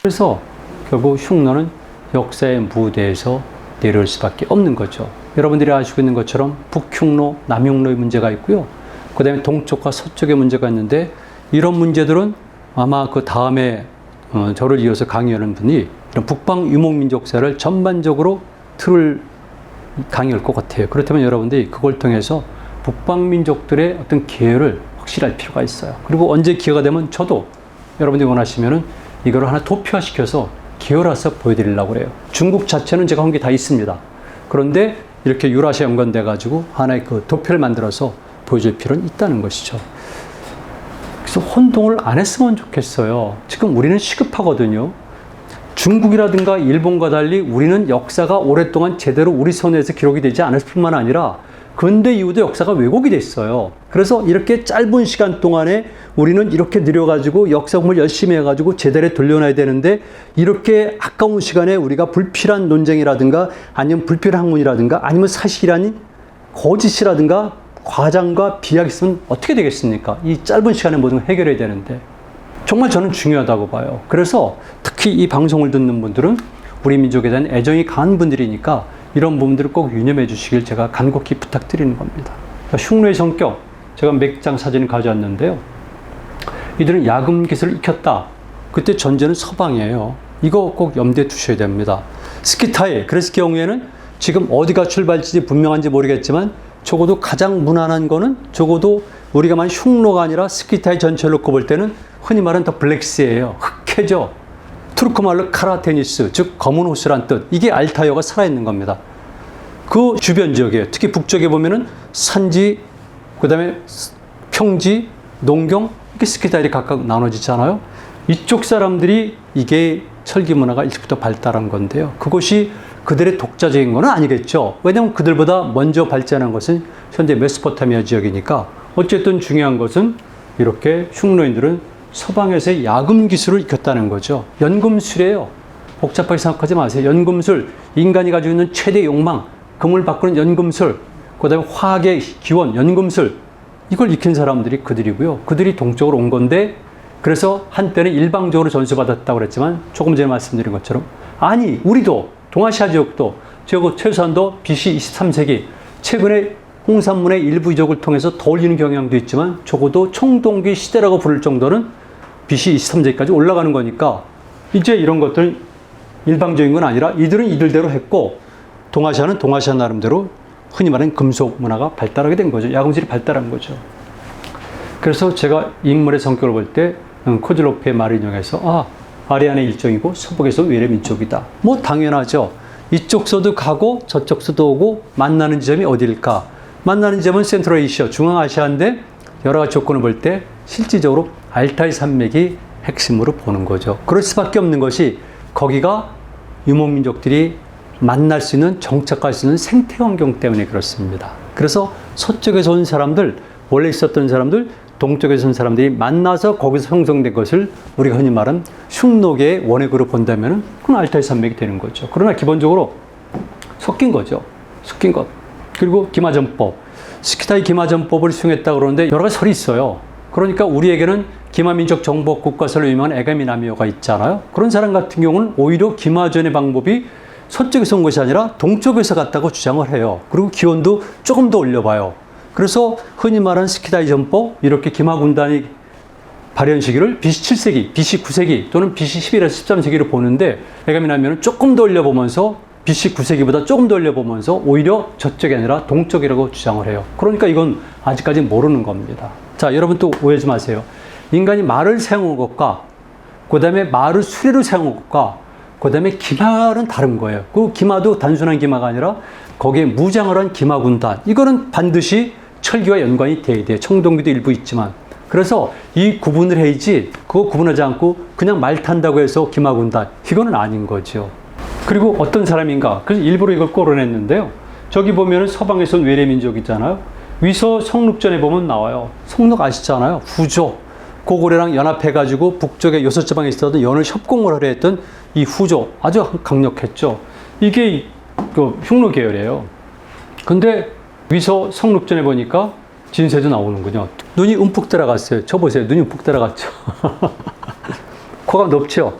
그래서 결국 흉노는 역사의 무대에서 내려올 수밖에 없는 거죠. 여러분들이 아시고 있는 것처럼 북흉노, 남흉노의 문제가 있고요. 그 다음에 동쪽과 서쪽의 문제가 있는데, 이런 문제들은 아마 그 다음에 저를 이어서 강의하는 분이 이런 북방 유목민족사를 전반적으로 강의할 것 같아요. 그렇다면 여러분들이 그걸 통해서 북방민족들의 어떤 기회를 확실할 필요가 있어요. 그리고 언제 기회가 되면 저도 여러분들이 원하시면은 이거를 하나 도표화시켜서 기여라서 보여드리려고 그래요. 중국 자체는 제가 한 게 다 있습니다. 그런데 이렇게 유라시아 연관돼 가지고 하나의 그 도표를 만들어서 보여줄 필요는 있다는 것이죠. 그래서 혼동을 안 했으면 좋겠어요. 지금 우리는 시급하거든요. 중국이라든가 일본과 달리 우리는 역사가 오랫동안 제대로 우리 손에서 기록이 되지 않았을 뿐만 아니라 근대 이후도 역사가 왜곡이 됐어요. 그래서 이렇게 짧은 시간 동안에 우리는 이렇게 느려가지고 역사 공부를 열심히 해가지고 제대로 돌려놔야 되는데, 이렇게 아까운 시간에 우리가 불필요한 논쟁이라든가 아니면 불필요한 학문이라든가 아니면 사실이 아닌 거짓이라든가 과장과 비약이 있으면 어떻게 되겠습니까? 이 짧은 시간에 모든 걸 해결해야 되는데, 정말 저는 중요하다고 봐요. 그래서 특히 이 방송을 듣는 분들은 우리 민족에 대한 애정이 강한 분들이니까 이런 부분들을 꼭 유념해 주시길 제가 간곡히 부탁드리는 겁니다. 흉노의 성격, 제가 몇 장 사진을 가져왔는데요. 이들은 야금 기술을 익혔다. 그때 전제는 서방이에요. 이거 꼭 염두에 두셔야 됩니다. 스키타이, 그랬을 경우에는 지금 어디가 출발지지 분명한지 모르겠지만 적어도 가장 무난한 거는 적어도 우리가 만 흉노가 아니라 스키타이 전체를 놓고 볼 때는 흔히 말하는 더 블랙시예요. 흑해죠. 투르크 말로 카라테니스, 즉 검은 호수란 뜻. 이게 알타이어가 살아있는 겁니다. 그 주변 지역이에요. 특히 북쪽에 보면은 산지, 그 다음에 평지, 농경, 이렇게 스키타일이 각각 나눠지잖아요. 이쪽 사람들이 이게 철기 문화가 일찍부터 발달한 건데요. 그것이 그들의 독자적인 건 아니겠죠. 왜냐하면 그들보다 먼저 발전한 것은 현재 메소포타미아 지역이니까. 어쨌든 중요한 것은 이렇게 흉노인들은 서방에서의 야금 기술을 익혔다는 거죠. 연금술이에요. 복잡하게 생각하지 마세요. 연금술, 인간이 가지고 있는 최대 욕망, 금을 바꾸는 연금술, 그 다음에 화학의 기원, 연금술, 이걸 익힌 사람들이 그들이고요. 그들이 동쪽으로 온 건데, 그래서 한때는 일방적으로 전수받았다고 그랬지만 조금 전에 말씀드린 것처럼 아니, 우리도 동아시아 지역도 최소한도 BC 23세기 최근에 홍산문의 일부 이적을 통해서 더 올리는 경향도 있지만 적어도 청동기 시대라고 부를 정도는 BC 23세기까지 올라가는 거니까 이제 이런 것들은 일방적인 건 아니라 이들은 이들대로 했고, 동아시아는 동아시아 나름대로 흔히 말하는 금속 문화가 발달하게 된 거죠. 야금술이 발달한 거죠. 그래서 제가 인물의 성격을 볼 때 코즐로프의 말을 인용해서 아리안의 일종이고 서북에서 외래 민족이다. 뭐 당연하죠. 이쪽서도 가고 저쪽서도 오고 만나는 지점이 어디일까? 만나는 지점은 센트럴아시아, 중앙아시아인데 여러 가지 조건을 볼 때 실질적으로 알타이 산맥이 핵심으로 보는 거죠. 그럴 수밖에 없는 것이 거기가 유목민족들이 만날 수 있는, 정착할 수 있는 생태 환경 때문에 그렇습니다. 그래서 서쪽에서 온 사람들, 원래 있었던 사람들, 동쪽에서 온 사람들이 만나서 거기서 형성된 것을 우리가 흔히 말하는 흉노계의 원액으로 본다면 그건 알타이 산맥이 되는 거죠. 그러나 기본적으로 섞인 거죠. 섞인 것. 그리고 기마전법. 스키타이 기마전법을 수용했다고 그러는데 여러 가지 설이 있어요. 그러니까 우리에게는 기마민족 정복 국가설로 유명한 에가미나미오가 있잖아요. 그런 사람 같은 경우는 오히려 기마전의 방법이 서쪽에서 온 것이 아니라 동쪽에서 갔다고 주장을 해요. 그리고 기원도 조금 더 올려봐요. 그래서 흔히 말하는 스키타이 전법, 이렇게 기마 군단이 발현 시기를 BC 7세기, BC 9세기 또는 BC 11에서 13세기로 보는데 에가미나미오는 조금 더 올려보면서 BC 9세기보다 조금 더 올려보면서 오히려 저쪽이 아니라 동쪽이라고 주장을 해요. 그러니까 이건 아직까지 모르는 겁니다. 자, 여러분 또 오해하지 마세요. 인간이 말을 사용한 것과 그 다음에 말을 수레로 사용한 것과 그 다음에 기마는 다른 거예요. 그 기마도 단순한 기마가 아니라 거기에 무장을 한 기마 군단. 이거는 반드시 철기와 연관이 돼야 돼요. 청동기도 일부 있지만. 그래서 이 구분을 해야지 그거 구분하지 않고 그냥 말 탄다고 해서 기마 군단. 이거는 아닌 거죠. 그리고 어떤 사람인가. 그래서 일부러 이걸 꼬려냈는데요. 저기 보면은 서방에서 온 외래민족이잖아요. 위서 성록전에 보면 나와요. 성록 아시잖아요. 후조. 고구려랑 연합해가지고 북쪽의 요소지방에 있었던 연을 협공을 하려 했던 이 후조. 아주 강력했죠. 이게 그 흉노 계열이에요. 근데 위서 성록전에 보니까 진세도 나오는군요. 눈이 움푹 들어갔어요. 저 보세요. 눈이 움푹 들어갔죠. 코가 높죠.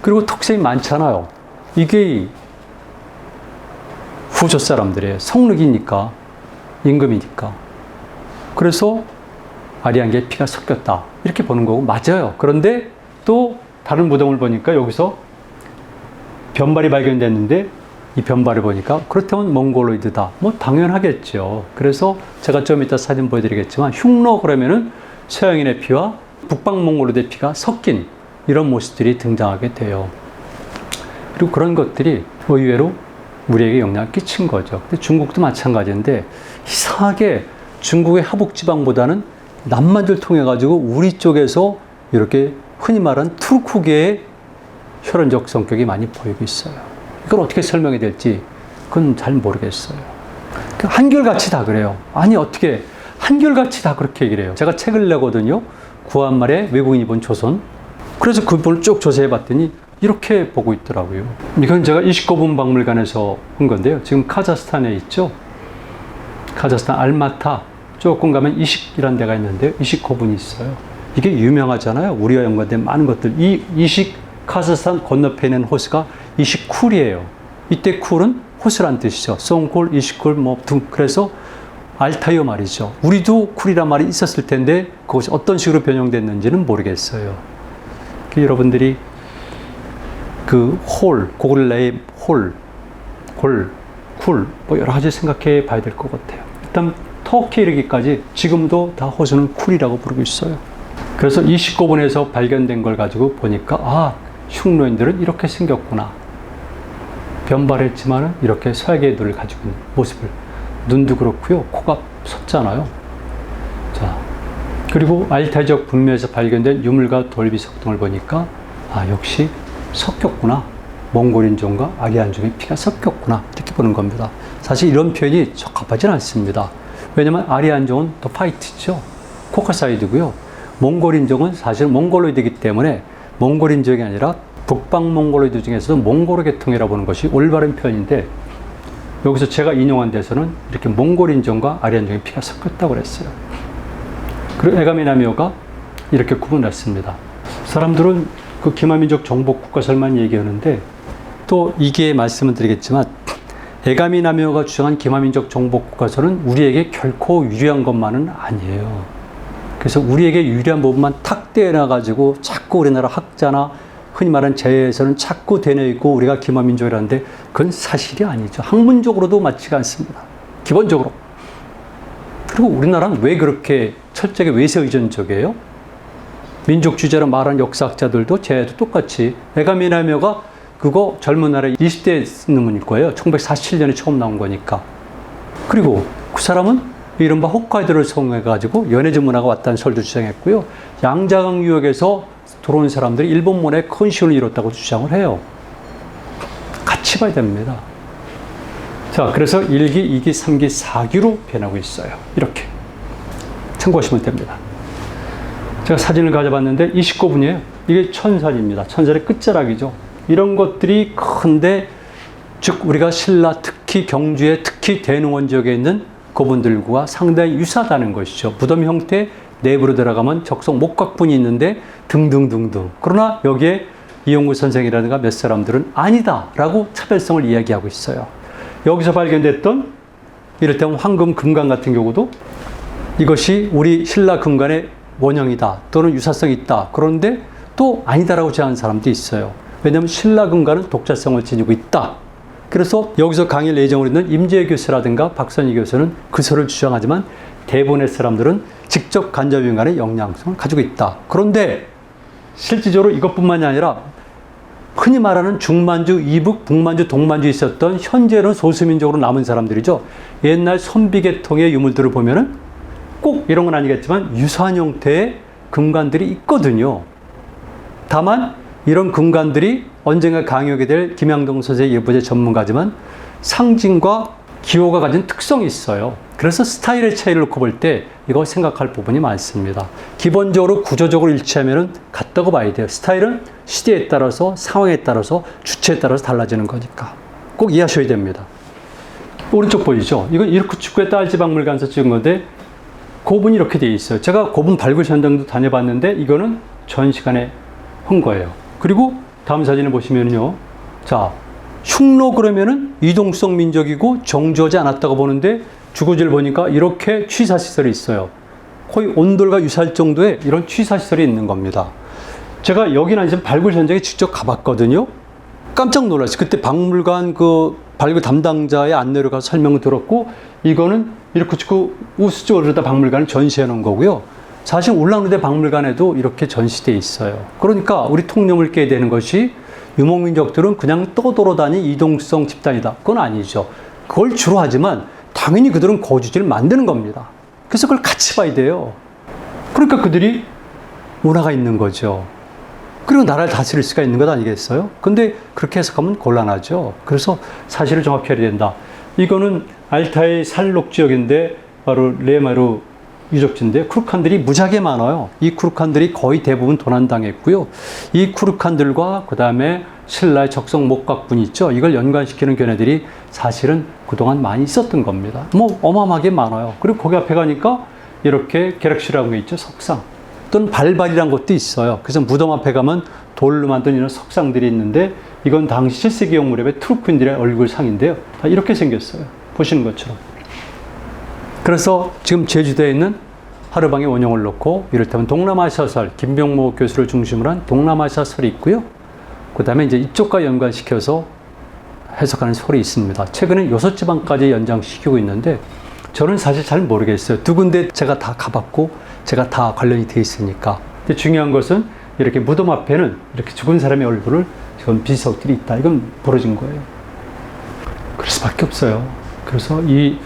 그리고 특성이 많잖아요. 이게 후조 사람들이에요. 성륵이니까, 임금이니까. 그래서 아리안계의 피가 섞였다. 이렇게 보는 거고, 맞아요. 그런데 또 다른 무덤을 보니까 여기서 변발이 발견됐는데 이 변발을 보니까 그렇다면 몽골로이드다. 뭐 당연하겠죠. 그래서 제가 좀 이따 사진 보여드리겠지만 흉노 그러면은 서양인의 피와 북방몽골로이드의 피가 섞인 이런 모습들이 등장하게 돼요. 그리고 그런 것들이 의외로 우리에게 영향을 끼친 거죠. 근데 중국도 마찬가지인데 이상하게 중국의 하북지방보다는 남만주를 통해 가지고 우리 쪽에서 이렇게 흔히 말하는 투르크계의 혈연적 성격이 많이 보이고 있어요. 이걸 어떻게 설명해야 될지 그건 잘 모르겠어요. 한결같이 다 그래요. 아니 어떻게 한결같이 다 그렇게 얘기를 해요. 제가 책을 내거든요. 구한말에 외국인이 본 조선. 그래서 그 부분을 쭉 조사해 봤더니 이렇게 보고 있더라고요. 이건 제가 이식고분 박물관에서 한 건데요. 지금 카자흐스탄에 있죠. 카자흐스탄 알마타 조금 가면 이식이라는 데가 있는데요. 이식고분이 있어요. 이게 유명하잖아요. 우리와 연관된 많은 것들. 이 이식 카자흐스탄 건너편에 있는 호수가 이식쿨이에요. 이때 쿨은 호수란 뜻이죠. 송쿨, 이식쿨 뭐 등. 그래서 알타이어 말이죠. 우리도 쿨이란 말이 있었을 텐데 그것이 어떤 식으로 변형됐는지는 모르겠어요. 여러분들이 그 고릴라의 쿨, 뭐 여러 가지 생각해 봐야 될 것 같아요. 일단 터키에 이르기까지 지금도 다 호수는 쿨이라고 부르고 있어요. 그래서 이 19분에서 발견된 걸 가지고 보니까 흉노인들은 이렇게 생겼구나. 변발했지만은 이렇게 서양의 눈을 가지고 있는 모습을. 눈도 그렇고요. 코가 섰잖아요. 자, 그리고 알타이적 분면에서 발견된 유물과 돌비석 등을 보니까 역시 섞였구나. 몽골인종과 아리안종의 피가 섞였구나. 이렇게 보는 겁니다. 사실 이런 표현이 적합하진 않습니다. 왜냐면 아리안종은 더 파이트죠. 코카사이드고요. 몽골인종은 사실 몽골로이드이기 때문에 몽골인종이 아니라 북방몽골로이드 중에서도 몽골어 계통이라고 보는 것이 올바른 표현인데 여기서 제가 인용한 데서는 이렇게 몽골인종과 아리안종의 피가 섞였다고 그랬어요. 그리고 에가미나미오가 이렇게 구분했습니다. 사람들은 그 기마민족 정복국가설만 얘기하는데 또 이게 말씀을 드리겠지만 에가미나미오가 주장한 기마민족 정복국가설은 우리에게 결코 유리한 것만은 아니에요. 그래서 우리에게 유리한 부분만 탁 떼어놔가지고 자꾸 우리나라 학자나 흔히 말하는 제에서는 자꾸 되뇌이고 우리가 기마민족이라는데 그건 사실이 아니죠. 학문적으로도 맞지가 않습니다. 기본적으로. 그리고 우리나라는 왜 그렇게 철저하게 외세 의존적이에요? 민족주의자로 말하는 역사학자들도 제도 똑같이 에가미나미오가 그거 젊은 나라에 20대에 쓰는 분일 거예요. 1947년에 처음 나온 거니까. 그리고 그 사람은 이른바 홋카이도를 성공해가지고 연해주 문화가 왔다는 설도 주장했고요. 양자강 유역에서 들어온 사람들이 일본 문화에 큰 시운을 이뤘다고 주장을 해요. 같이 봐야 됩니다. 자, 그래서 1기, 2기, 3기, 4기로 변하고 있어요. 이렇게. 참고하시면 됩니다. 제가 사진을 가져봤는데 29분이에요. 이게 천산입니다. 천산의 끝자락이죠. 이런 것들이 큰데, 즉, 우리가 신라, 특히 경주에, 특히 대능원 지역에 있는 그분들과 상당히 유사하다는 것이죠. 무덤 형태 내부로 들어가면 적성 목각분이 있는데 등등등등. 그러나 여기에 이용구 선생이라든가 몇 사람들은 아니다라고 차별성을 이야기하고 있어요. 여기서 발견됐던 이를테면 황금 금관 같은 경우도 이것이 우리 신라 금관의 원형이다 또는 유사성이 있다. 그런데 또 아니다라고 제안하는 사람도 있어요. 왜냐하면 신라 금관은 독자성을 지니고 있다. 그래서 여기서 강의를 예정으로 있는 임재희 교수라든가 박선희 교수는 그 설을 주장하지만 대부분의 사람들은 직접 간접인간의 영향성을 가지고 있다. 그런데 실질적으로 이것뿐만이 아니라 흔히 말하는 중만주, 이북, 북만주, 동만주에 있었던 현재는 소수민족으로 남은 사람들이죠. 옛날 선비계통의 유물들을 보면은 꼭 이런 건 아니겠지만 유사한 형태의 금관들이 있거든요. 다만 이런 금관들이 언젠가 강의하게 될 김양동 선생의 일부제 전문가지만 상징과 기호가 가진 특성이 있어요. 그래서 스타일의 차이를 놓고 볼 때 이거 생각할 부분이 많습니다. 기본적으로 구조적으로 일치하면 같다고 봐야 돼요. 스타일은 시대에 따라서 상황에 따라서 주체에 따라서 달라지는 거니까 꼭 이해하셔야 됩니다. 오른쪽 보이죠? 이건 이르쿠츠크의 딸지박물관에서 찍은 건데 고분이 이렇게 되어 있어요. 제가 고분 발굴 현장도 다녀봤는데 이거는 전 시간에 한 거예요. 그리고 다음 사진을 보시면요. 자, 흉노 그러면은 이동성 민족이고 정조하지 않았다고 보는데 주거지를 보니까 이렇게 취사시설이 있어요. 거의 온돌과 유사할 정도의 이런 취사시설이 있는 겁니다. 제가 여기는 지금 발굴 현장에 직접 가봤거든요. 깜짝 놀랐어요. 그때 박물관 그 발굴 담당자의 안내로 가서 설명을 들었고, 이거는 이렇게 찍고 우수적으로 박물관을 전시해 놓은 거고요. 사실 울랑루대 박물관에도 이렇게 전시되어 있어요. 그러니까 우리 통념을 깨야 되는 것이 유목민족들은 그냥 떠돌아다니는 이동성 집단이다. 그건 아니죠. 그걸 주로 하지만 당연히 그들은 거주지를 만드는 겁니다. 그래서 그걸 같이 봐야 돼요. 그러니까 그들이 문화가 있는 거죠. 그리고 나라를 다스릴 수가 있는 것 아니겠어요? 근데 그렇게 해석하면 곤란하죠. 그래서 사실을 정확히 해야 된다. 이거는 알타이 살록 지역인데 바로 레마루 유적지인데 쿠르칸들이 무지하게 많아요. 이 쿠르칸들이 거의 대부분 도난당했고요. 이 쿠르칸들과 그 다음에 신라의 적성 목각분 있죠. 이걸 연관시키는 견해들이 사실은 그동안 많이 있었던 겁니다. 뭐 어마어마하게 많아요. 그리고 거기 앞에 가니까 이렇게 게락시라는 게 있죠. 석상. 또는 발발이라는 것도 있어요. 그래서 무덤 앞에 가면 돌로 만든 이런 석상들이 있는데 이건 당시 7세기 무렵의 투르크인들의 얼굴상인데요. 다 이렇게 생겼어요. 보시는 것처럼. 그래서 지금 제주도에 있는 하르방의 원형을 놓고 이를테면 동남아시아설, 김병모 교수를 중심으로 한 동남아시아설이 있고요. 그 다음에 이제 이쪽과 연관시켜서 해석하는 설이 있습니다. 최근에 요소지방까지 연장시키고 있는데 저는 사실 잘 모르겠어요. 두 군데 제가 다 가봤고 제가 다 관련이 돼 있으니까. 근데 중요한 것은 이렇게 무덤 앞에는 이렇게 죽은 사람의 얼굴을 지금 비석들이 있다. 이건 벌어진 거예요. 그럴 수밖에 없어요. 그래서 이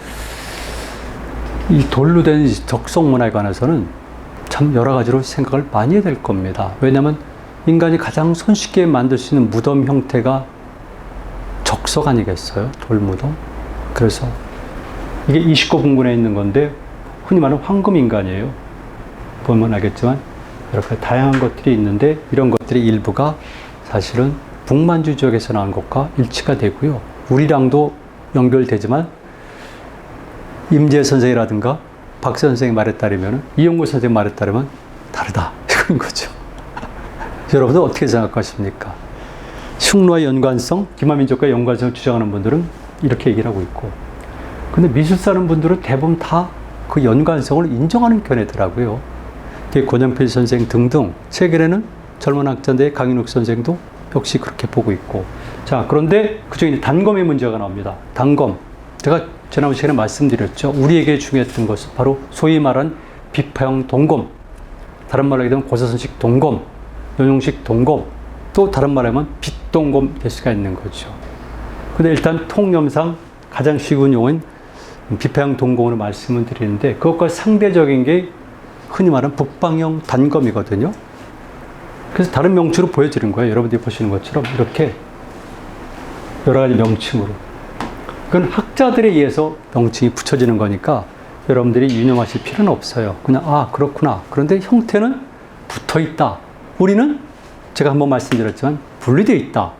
돌로 된 적성 문화에 관해서는 참 여러 가지로 생각을 많이 해야 될 겁니다. 왜냐하면 인간이 가장 손쉽게 만들 수 있는 무덤 형태가 적석 아니겠어요? 돌무덤. 그래서 이게 29분군에 있는 건데 흔히 말하는 황금인간이에요. 보면 알겠지만 이렇게 다양한 것들이 있는데 이런 것들이 일부가 사실은 북만주 지역에서 나온 것과 일치가 되고요. 우리랑도 연결되지만 임재 선생이라든가 박 선생의 말에 따르면 이용구 선생의 말에 따르면 다르다. 이건 거죠. 여러분들 어떻게 생각하십니까? 흉노의 연관성, 기마민족과의 연관성을 주장하는 분들은 이렇게 얘기를 하고 있고, 근데 미술사 하는 분들은 대부분 다 그 연관성을 인정하는 견해더라고요. 권영필 선생 등등, 최근에는 젊은 학자인데 강인욱 선생도 역시 그렇게 보고 있고. 자, 그런데 그중에 단검의 문제가 나옵니다. 단검. 제가 지난 시간에 말씀드렸죠. 우리에게 중요했던 것은 바로 소위 말한 비파형 동검. 다른 말로 하게 되면 고사선식 동검, 연용식 동검, 또 다른 말로 하면 빛동검 될 수가 있는 거죠. 근데 일단 통념상 가장 쉬운 용어인 비파형 동검으로 말씀을 드리는데 그것과 상대적인 게 흔히 말하는 북방형 단검이거든요. 그래서 다른 명칭으로 보여드린 거예요. 여러분들이 보시는 것처럼 이렇게 여러 가지 명칭으로. 그건 학자들에 의해서 명칭이 붙여지는 거니까 여러분들이 유념하실 필요는 없어요. 그냥 아 그렇구나. 그런데 형태는 붙어있다. 우리는 제가 한번 말씀드렸지만 분리되어 있다.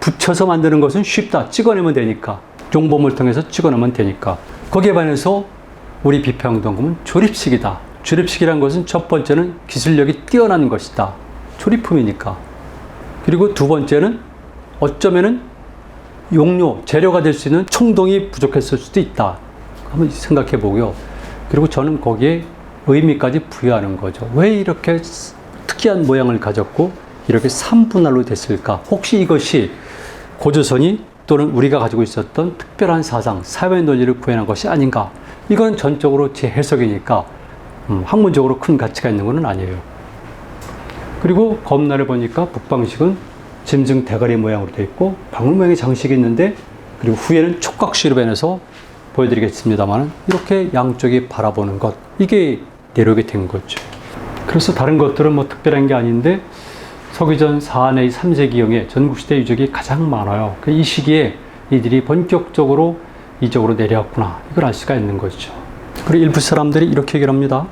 붙여서 만드는 것은 쉽다. 찍어내면 되니까. 용범을 통해서 찍어내면 되니까. 거기에 반해서 우리 비파형 동검은 조립식이다. 조립식이라는 것은 첫 번째는 기술력이 뛰어난 것이다. 조립품이니까. 그리고 두 번째는 어쩌면은 용료, 재료가 될 수 있는 총동이 부족했을 수도 있다. 한번 생각해 보고요. 그리고 저는 거기에 의미까지 부여하는 거죠. 왜 이렇게 특이한 모양을 가졌고 이렇게 3분할로 됐을까? 혹시 이것이 고조선이 또는 우리가 가지고 있었던 특별한 사상, 사회 논리를 구현한 것이 아닌가? 이건 전적으로 제 해석이니까 학문적으로 큰 가치가 있는 것은 아니에요. 그리고 검날을 보니까 북방식은 짐승 대가리 모양으로 되어 있고 방울 모양의 장식이 있는데 그리고 후에는 촉각시로 변해서 보여드리겠습니다만 이렇게 양쪽이 바라보는 것, 이게 내려오게 된 거죠. 그래서 다른 것들은 뭐 특별한 게 아닌데 서기전 4 내지 3세기경에 전국시대 유적이 가장 많아요. 이 시기에 이들이 본격적으로 이쪽으로 내려왔구나, 이걸 알 수가 있는 거죠. 그리고 일부 사람들이 이렇게 얘기를 합니다.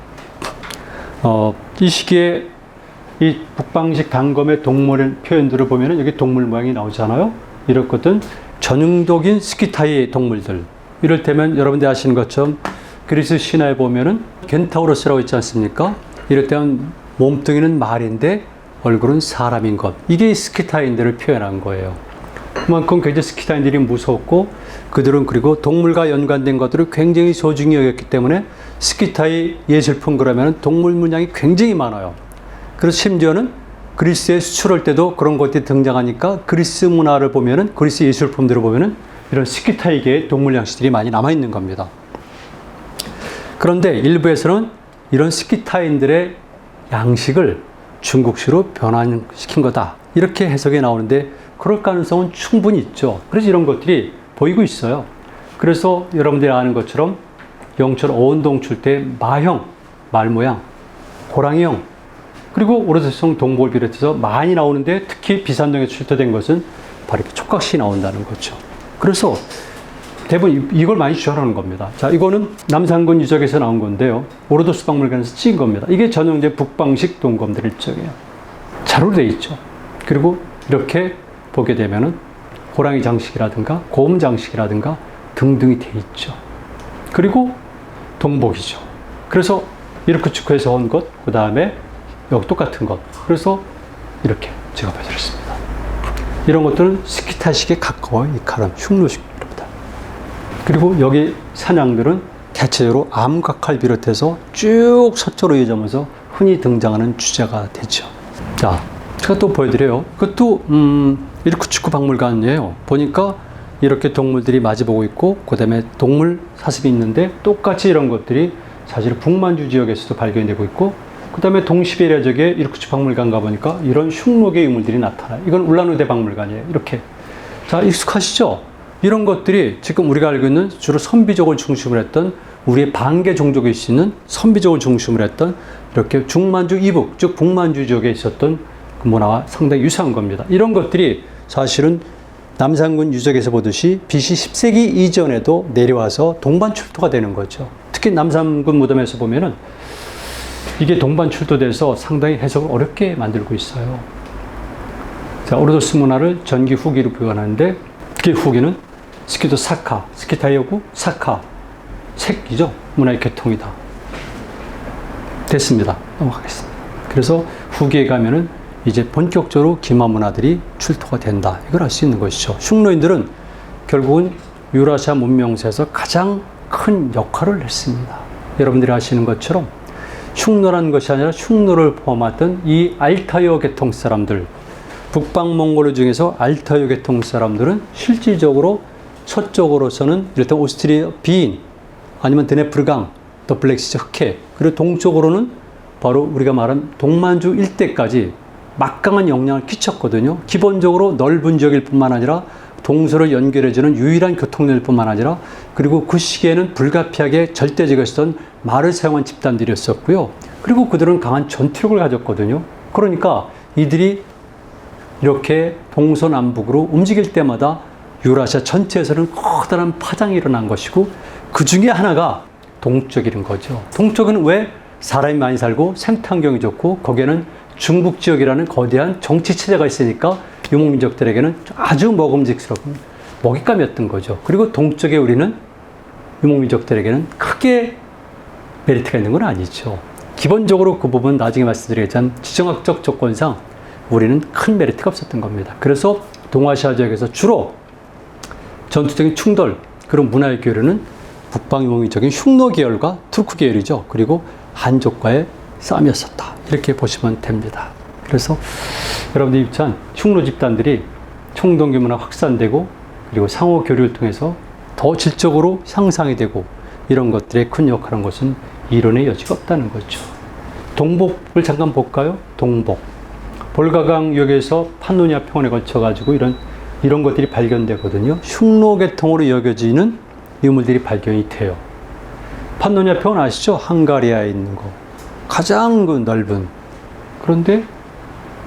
이 시기에 이 북방식 단검의 동물 표현들을 보면 여기 동물 모양이 나오잖아요. 이럴 것은 전형적인 스키타이 동물들. 이를테면 여러분들 아시는 것처럼 그리스 신화에 보면은 켄타우로스라고 있지 않습니까? 이럴 때는 몸뚱이는 말인데 얼굴은 사람인 것. 이게 스키타인들을 표현한 거예요. 그만큼 굉장히 스키타인들이 무서웠고 그들은 그리고 동물과 연관된 것들을 굉장히 소중히 여겼기 때문에 스키타의 예술품 그러면 동물 문양이 굉장히 많아요. 그래서 심지어는 그리스에 수출할 때도 그런 것들이 등장하니까 그리스 문화를 보면은 그리스 예술품들을 보면은 이런 스키타이계의 동물 양식들이 많이 남아있는 겁니다. 그런데 일부에서는 이런 스키타인들의 양식을 중국식으로 변환시킨 거다. 이렇게 해석이 나오는데 그럴 가능성은 충분히 있죠. 그래서 이런 것들이 보이고 있어요. 그래서 여러분들이 아는 것처럼 영철 어원동출 때 마형, 말 모양, 호랑이형, 그리고 오르드성 동복을 비롯해서 많이 나오는데 특히 비산동에 출토된 것은 바로 이렇게 촉각시 나온다는 거죠. 그래서 대부분 이걸 많이 주장하는 겁니다. 자, 이거는 남산군 유적에서 나온 건데요. 오르도스 박물관에서 찍은 겁니다. 이게 전형적 북방식 동검들 일종이에요. 자루로 되어 있죠. 그리고 이렇게 보게 되면은 호랑이 장식이라든가 곰 장식이라든가 등등이 되어 있죠. 그리고 동복이죠. 그래서 이렇게 축구해서 온 것, 그 다음에 여기 똑같은 것. 그래서 이렇게 제가 보여드렸습니다. 이런 것들은 스키타식에 가까워요. 이 칼은 흉노식입니다. 그리고 여기 사냥들은 대체적으로 암각칼 비롯해서 쭉 서쪽으로 이어지면서 흔히 등장하는 주제가 되죠. 자, 제가 또 보여드려요. 그것도 이르쿠츠크 박물관이에요. 보니까 이렇게 동물들이 마주보고 있고 그 다음에 동물 사슴이 있는데 똑같이 이런 것들이 사실 북만주 지역에서도 발견이 되고 있고 그 다음에 동시베리아 지역에 이르쿠츠크 박물관 가보니까 이런 흉노계 유물들이 나타나요. 이건 울란우데 박물관이에요. 이렇게. 자, 익숙하시죠? 이런 것들이 지금 우리가 알고 있는 주로 선비족을 중심으로 했던 우리의 반개 종족일 수 있는 선비족을 중심으로 했던 이렇게 중만주 이북, 즉 북만주 지역에 있었던 그 문화와 상당히 유사한 겁니다. 이런 것들이 사실은 남산군 유적에서 보듯이 BC 10세기 이전에도 내려와서 동반 출토가 되는 거죠. 특히 남산군 무덤에서 보면은 이게 동반 출토돼서 상당히 해석을 어렵게 만들고 있어요. 자, 오르도스 문화를 전기 후기로 표현하는데 그 후기는 스키도 사카, 스키타이어구 사카, 색이죠. 문화의 계통이다. 됐습니다. 넘어가겠습니다. 그래서 후기에 가면은 이제 본격적으로 기마 문화들이 출토가 된다. 이걸 알 수 있는 것이죠. 흉노인들은 결국은 유라시아 문명사에서 가장 큰 역할을 했습니다. 여러분들이 아시는 것처럼 흉노라는 것이 아니라 흉노를 포함했던 이 알타이어 계통 사람들, 북방몽골 중에서 알타이어 계통 사람들은 실질적으로 서쪽으로서는 이를테면 오스트리아 비인, 아니면 드네프르강, 더 블랙시 흑해, 그리고 동쪽으로는 바로 우리가 말한 동만주 일대까지 막강한 영향을 끼쳤거든요. 기본적으로 넓은 지역일 뿐만 아니라 동서를 연결해주는 유일한 교통로일 뿐만 아니라 그리고 그 시기에는 불가피하게 절대적이었던 말을 사용한 집단들이었었고요. 그리고 그들은 강한 전투력을 가졌거든요. 그러니까 이들이 이렇게 동서남북으로 움직일 때마다 유라시아 전체에서는 커다란 파장이 일어난 것이고 그 중에 하나가 동쪽이라는 거죠. 동쪽은 왜 사람이 많이 살고 생태환경이 좋고 거기에는 중국 지역이라는 거대한 정치 체제가 있으니까 유목민족들에게는 아주 먹음직스러운 먹잇감이었던 거죠. 그리고 동쪽에 우리는 유목민족들에게는 크게 메리트가 있는 건 아니죠. 기본적으로 그 부분 나중에 말씀드리겠지만 지정학적 조건상 우리는 큰 메리트가 없었던 겁니다. 그래서 동아시아 지역에서 주로 전투적인 충돌, 그런 문화의 교류는 북방 유목민족인 흉노 계열과 투르크 계열이죠. 그리고 한족과의 싸움이었었다. 이렇게 보시면 됩니다. 그래서 여러분들이 입찬 흉노 집단들이 총동 규모가 확산되고 그리고 상호 교류를 통해서 더 질적으로 향상이 되고 이런 것들의 큰 역할을 한 것은 이론의 여지가 없다는 거죠. 동복을 잠깐 볼까요? 동복. 볼가강 유역에서 판노니아 평원에 걸쳐가지고 이런 것들이 발견되거든요. 흉노 계통으로 여겨지는 유물들이 발견이 돼요. 판노니아 평원 아시죠? 헝가리아에 있는 거. 가장 넓은. 그런데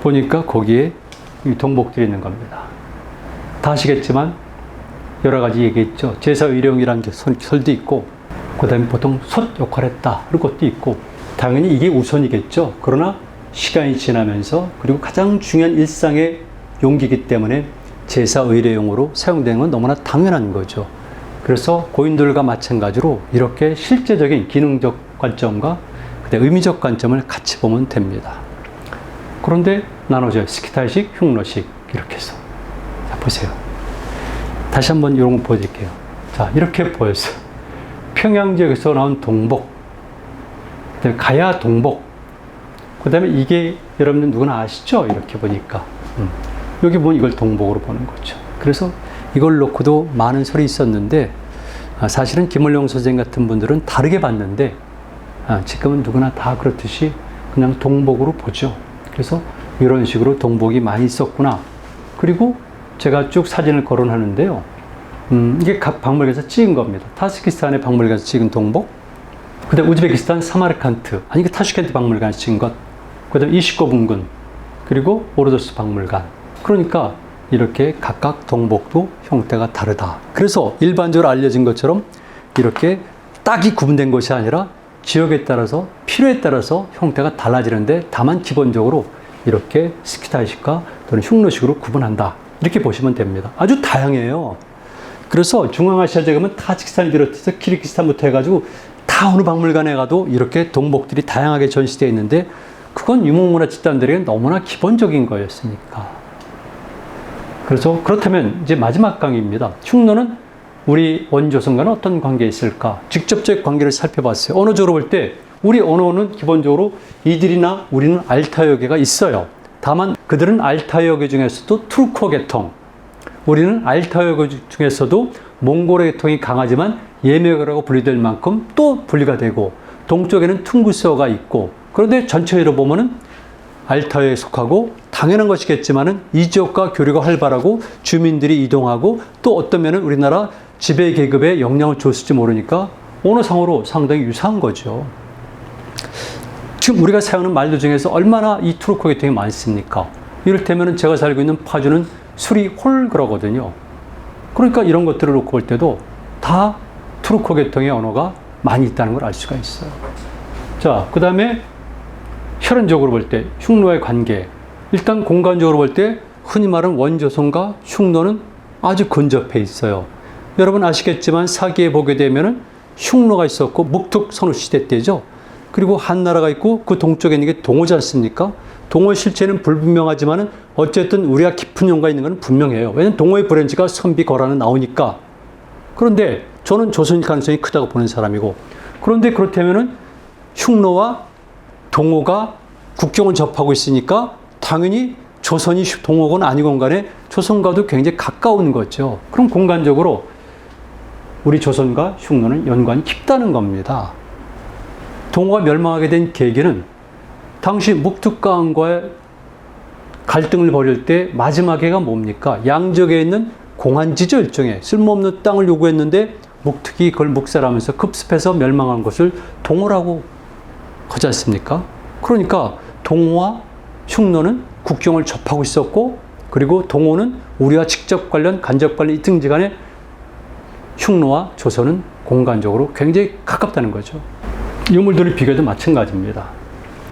보니까 거기에 동복들이 있는 겁니다. 다 아시겠지만 여러 가지 얘기했죠. 제사 의령이라는 설도 있고 그 다음에 보통 솥 역할을 했다 그런 것도 있고 당연히 이게 우선이겠죠. 그러나 시간이 지나면서 그리고 가장 중요한 일상의 용기이기 때문에 제사 의례용으로 사용되는 건 너무나 당연한 거죠. 그래서 고인들과 마찬가지로 이렇게 실제적인 기능적 관점과 의미적 관점을 같이 보면 됩니다. 그런데 나눠져요. 스키타이식, 흉노식 이렇게 해서. 자, 보세요. 다시 한번 이런 거 보여드릴게요. 자, 이렇게 보였어요. 평양 지역에서 나온 동복, 그다음에 가야 동복, 그 다음에 이게 여러분들 누구나 아시죠? 이렇게 보니까 여기 보면 이걸 동복으로 보는 거죠. 그래서 이걸 놓고도 많은 설이 있었는데 사실은 김원룡 선생 같은 분들은 다르게 봤는데 지금은 누구나 다 그렇듯이 그냥 동복으로 보죠. 그래서 이런 식으로 동복이 많이 있었구나. 그리고 제가 쭉 사진을 거론하는데요. 이게 각 박물관에서 찍은 겁니다. 타스키스탄의 박물관에서 찍은 동복, 그 다음 우즈베키스탄 사마르칸트, 아니 그 타슈켄트 박물관에서 찍은 것, 그 다음 이시코분군, 그리고 오르도스 박물관. 그러니까 이렇게 각각 동복도 형태가 다르다. 그래서 일반적으로 알려진 것처럼 이렇게 딱이 구분된 것이 아니라 지역에 따라서 필요에 따라서 형태가 달라지는데 다만 기본적으로 이렇게 스키타이식과 또는 흉노식으로 구분한다. 이렇게 보시면 됩니다. 아주 다양해요. 그래서 중앙아시아 지역은 타지키스탄을 비롯해서 키르기스탄부터 해가지고 다 어느 박물관에 가도 이렇게 동복들이 다양하게 전시되어 있는데 그건 유목문화 집단들에게 너무나 기본적인 거였으니까. 그래서 그렇다면 이제 마지막 강의입니다. 흉노는 우리 원조선과는 어떤 관계에 있을까? 직접적 관계를 살펴봤어요. 언어적으로 볼 때 우리 언어는 기본적으로 이들이나 우리는 알타이어계가 있어요. 다만 그들은 알타이어계 중에서도 투르코 계통, 우리는 알타이어계 중에서도 몽골의 계통이 강하지만 예매어라고 분리될 만큼 또 분리가 되고, 동쪽에는 퉁구스어가 있고, 그런데 전체적으로 보면은 알타이어에 속하고 당연한 것이겠지만은 이 지역과 교류가 활발하고 주민들이 이동하고 또 어떤 면은 우리나라 지배 계급에 영향을 줬을지 모르니까 언어상으로 상당히 유사한 거죠. 지금 우리가 사용하는 말들 중에서 얼마나 이 투르코 계통이 많습니까? 이를테면 제가 살고 있는 파주는 수리홀 그러거든요. 그러니까 이런 것들을 놓고 볼 때도 다 투르코 계통의 언어가 많이 있다는 걸 알 수가 있어요. 자, 그 다음에 혈연적으로 볼 때 흉노의 관계. 일단 공간적으로 볼 때 흔히 말하는 원조선과 흉노는 아주 근접해 있어요. 여러분 아시겠지만 사기에 보게 되면은 흉노가 있었고 묵툭 선후시대 때죠. 그리고 한나라가 있고 그 동쪽에 있는 게 동호지 않습니까? 동호의 실체는 불분명하지만은 어쨌든 우리가 깊은 연관가 있는 건 분명해요. 왜냐하면 동호의 브랜치가 선비 거란은 나오니까. 그런데 저는 조선일 가능성이 크다고 보는 사람이고, 그런데 그렇다면은 흉노와 동호가 국경을 접하고 있으니까 당연히 조선이 동호건 아니건 간에 조선과도 굉장히 가까운 거죠. 그럼 공간적으로 우리 조선과 흉노는 연관이 깊다는 겁니다. 동호가 멸망하게 된 계기는 당시 묵툭가왕과의 갈등을 벌일 때 마지막에가 뭡니까? 양적에 있는 공한지죠. 일종의 쓸모없는 땅을 요구했는데 묵툭이 그걸 묵살하면서 급습해서 멸망한 것을 동호라고 하지 않습니까? 그러니까 동호와 흉노는 국경을 접하고 있었고, 그리고 동호는 우리와 직접 관련, 간접 관련 이 등지간에 흉노와 조선은 공간적으로 굉장히 가깝다는 거죠. 유물들을 비교해도 마찬가지입니다.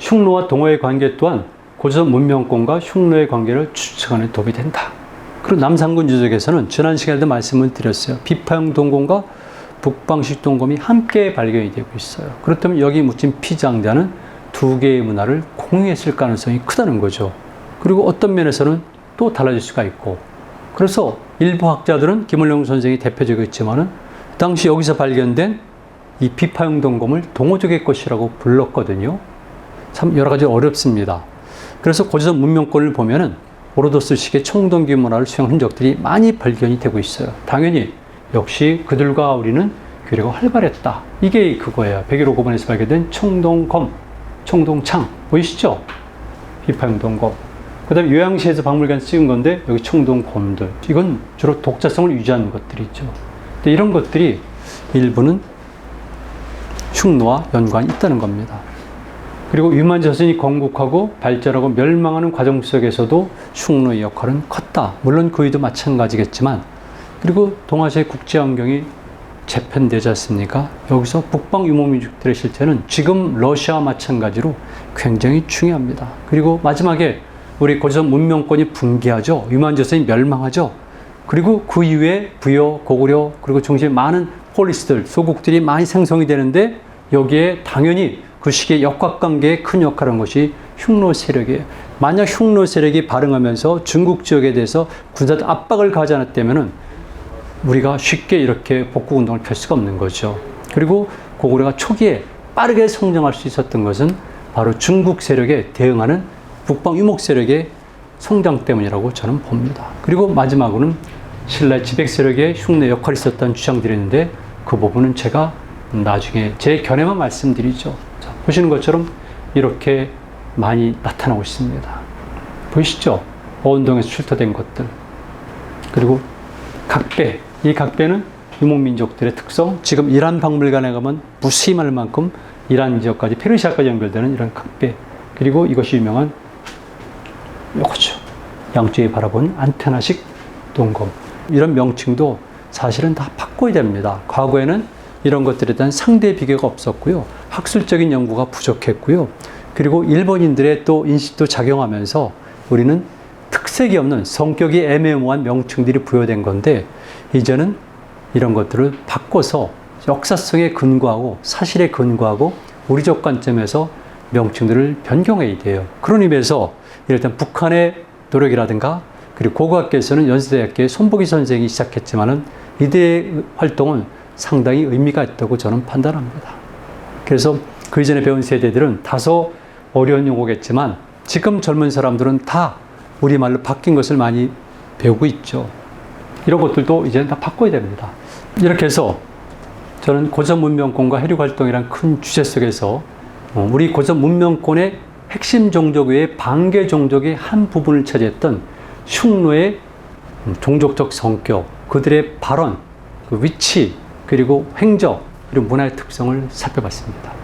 흉노와 동호의 관계 또한 고조선 문명권과 흉노의 관계를 추측하는 데 도움이 된다. 그리고 남산군 유적에서는 지난 시간에도 말씀을 드렸어요. 비파형 동검과 북방식 동검이 함께 발견이 되고 있어요. 그렇다면 여기 묻힌 피장자는 두 개의 문화를 공유했을 가능성이 크다는 거죠. 그리고 어떤 면에서는 또 달라질 수가 있고, 그래서 일부 학자들은 김원룡 선생이 대표적이었지만은 당시 여기서 발견된 이 비파형 동검을 동호족의 것이라고 불렀거든요. 참 여러 가지 어렵습니다. 그래서 고조선 문명권을 보면은 오르도스식의 청동기 문화를 수용한 흔적들이 많이 발견이 되고 있어요. 당연히 역시 그들과 우리는 교류가 활발했다. 이게 그거예요. 115권에서 발견된 청동검, 청동창 보이시죠? 비파형 동검. 그 다음에 요양시에서 박물관에서 찍은 건데 여기 청동검들. 이건 주로 독자성을 유지하는 것들이죠. 근데 이런 것들이 일부는 흉노와 연관이 있다는 겁니다. 그리고 유만조선이 건국하고 발전하고 멸망하는 과정 속에서도 흉노의 역할은 컸다. 물론 그이도 마찬가지겠지만, 그리고 동아시아의 국제 환경이 재편되지 않습니까? 여기서 북방 유목민족들의 실체는 지금 러시아와 마찬가지로 굉장히 중요합니다. 그리고 마지막에 우리 고조선 문명권이 붕괴하죠. 유만조선이 멸망하죠. 그리고 그 이후에 부여, 고구려, 그리고 중심에 많은 폴리스들, 소국들이 많이 생성이 되는데 여기에 당연히 그 시기의 역학관계에 큰 역할을 한 것이 흉노 세력이에요. 만약 흉노 세력이 발흥하면서 중국 지역에 대해서 군사적 압박을 가하지 않았다면은 우리가 쉽게 이렇게 복국운동을 펼 수가 없는 거죠. 그리고 고구려가 초기에 빠르게 성장할 수 있었던 것은 바로 중국 세력에 대응하는 북방 유목 세력의 성장 때문이라고 저는 봅니다. 그리고 마지막으로는 신라의 지백 세력의 흉내 역할이 있었다는 주장들이 있는데 그 부분은 제가 나중에 제 견해만 말씀드리죠. 자, 보시는 것처럼 이렇게 많이 나타나고 있습니다. 보이시죠? 어원동에서 출토된 것들. 그리고 각배. 이 각배는 유목민족들의 특성. 지금 이란 박물관에 가면 무수히 많을 만큼 이란 지역까지 페르시아까지 연결되는 이런 각배. 그리고 이것이 유명한 이거죠. 양쪽에 바라본 안테나식 동검. 이런 명칭도 사실은 다 바꿔야 됩니다. 과거에는 이런 것들에 대한 상대 비교가 없었고요. 학술적인 연구가 부족했고요. 그리고 일본인들의 또 인식도 작용하면서 우리는 특색이 없는 성격이 애매모호한 명칭들이 부여된 건데 이제는 이런 것들을 바꿔서 역사성에 근거하고 사실에 근거하고 우리적 관점에서 명칭들을 변경해야 돼요. 그런 의미에서 일단 북한의 노력이라든가 그리고 고고학계에서는 연세대학교의 손보기 선생이 시작했지만은 이들의 활동은 상당히 의미가 있다고 저는 판단합니다. 그래서 그 이전에 배운 세대들은 다소 어려운 용어겠지만 지금 젊은 사람들은 다 우리말로 바뀐 것을 많이 배우고 있죠. 이런 것들도 이제는 다 바꿔야 됩니다. 이렇게 해서 저는 고전 문명권과 해륙 활동이란 큰 주제 속에서 우리 고전 문명권의 핵심 종족 외에 반개 종족의 한 부분을 차지했던 흉노의 종족적 성격, 그들의 발언, 그 위치, 그리고 행적, 그리고 문화의 특성을 살펴봤습니다.